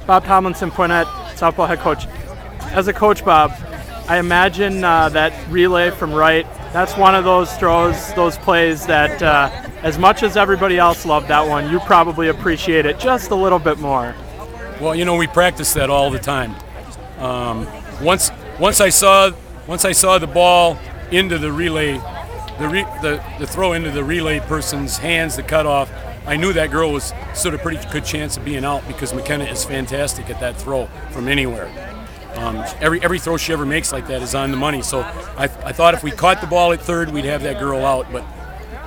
Bob Tomlinson, Poynette, softball head coach. As a coach, Bob, I imagine that relay from right, that's one of those throws, those plays that as much as everybody else loved that one, you probably appreciate it just a little bit more. Well, we practice that all the time. Once I saw the ball into the relay, the throw into the relay person's hands, the cutoff, I knew that girl stood a pretty good chance of being out because McKenna is fantastic at that throw from anywhere. Every throw she ever makes like that is on the money. So I thought if we caught the ball at third, we'd have that girl out. But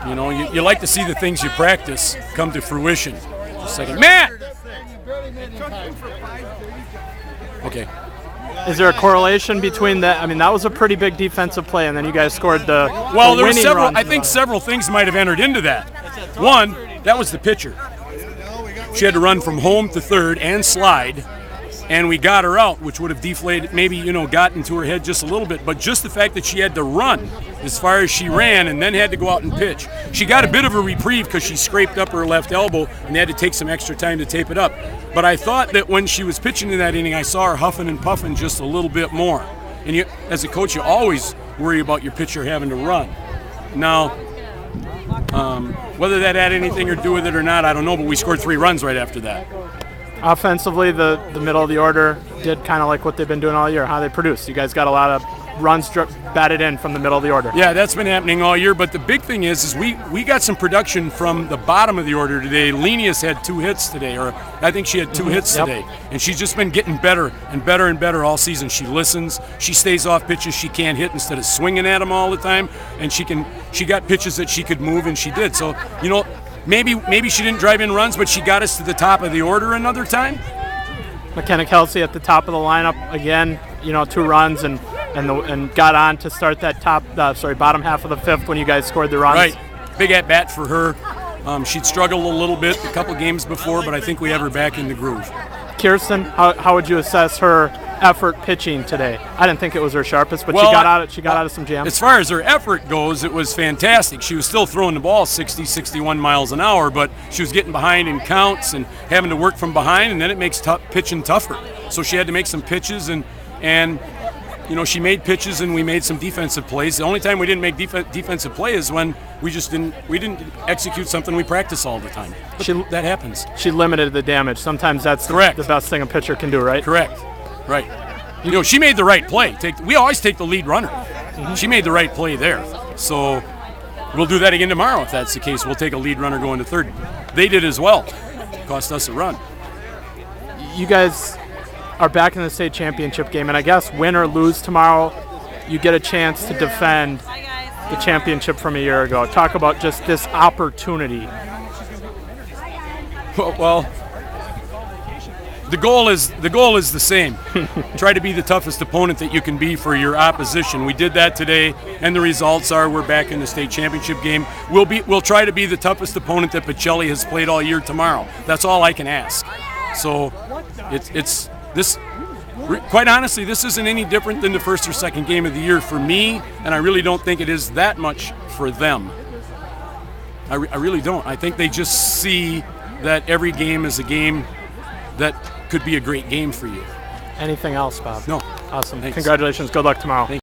you like to see the things you practice come to fruition. Just a second, Matt. Okay. Is there a correlation between that? I mean, that was a pretty big defensive play, and then you guys scored the Well, there were winning several. run. I think several things might have entered into that. One, that was the pitcher. She had to run from home to third and slide, and we got her out, which would have deflated, maybe got into her head just a little bit. But just the fact that she had to run as far as she ran, and then had to go out and pitch, she got a bit of a reprieve because she scraped up her left elbow and had to take some extra time to tape it up. But I thought that when she was pitching in that inning, I saw her huffing and puffing just a little bit more. And as a coach, you always worry about your pitcher having to run. Now, whether that had anything to do with it or not, I don't know, but we scored 3 runs right after that. Offensively, the middle of the order did kind of like what they've been doing all year, how they produced. You guys got a lot of runs batted in from the middle of the order. Yeah, that's been happening all year, but the big thing is we got some production from the bottom of the order today. Lenius had 2 hits today, or I think she had 2 hits today, and she's just been getting better and better and better all season. She listens, she stays off pitches she can't hit instead of swinging at them all the time, and she got pitches that she could move, and she did. So, maybe she didn't drive in runs, but she got us to the top of the order another time. McKenna Kelsey at the top of the lineup again, 2 runs and got on to start that bottom half of the 5th when you guys scored the runs. Right, big at bat for her. She'd struggled a little bit a couple games before, but I think we have her back in the groove. Kirsten, how would you assess her effort pitching today? I didn't think it was her sharpest, but she got out of some jams. As far as her effort goes, it was fantastic. She was still throwing the ball 60, 61 miles an hour, but she was getting behind in counts and having to work from behind, and then it makes pitching tougher. So she had to make some pitches, and she made pitches, and we made some defensive plays. The only time we didn't make defensive play is when we didn't execute something we practice all the time. But that happens. She limited the damage. Sometimes that's the best thing a pitcher can do, right? Correct. Right. She made the right play. We always take the lead runner. She made the right play there. So we'll do that again tomorrow if that's the case. We'll take a lead runner going to third. They did as well. Cost us a run. You guys are back in the state championship game, and I guess win or lose tomorrow, you get a chance to defend the championship from a year ago. Talk about just this opportunity. Well, the goal is the same. Try to be the toughest opponent that you can be for your opposition. We did that today, and the results are we're back in the state championship game. We'll try to be the toughest opponent that Pacelli has played all year tomorrow. That's all I can ask. So it's this. Quite honestly, this isn't any different than the first or second game of the year for me, and I really don't think it is that much for them. I really don't. I think they just see that every game is a game that could be a great game for you. Anything else, Bob? No. Awesome. Thanks. Congratulations. Good luck tomorrow.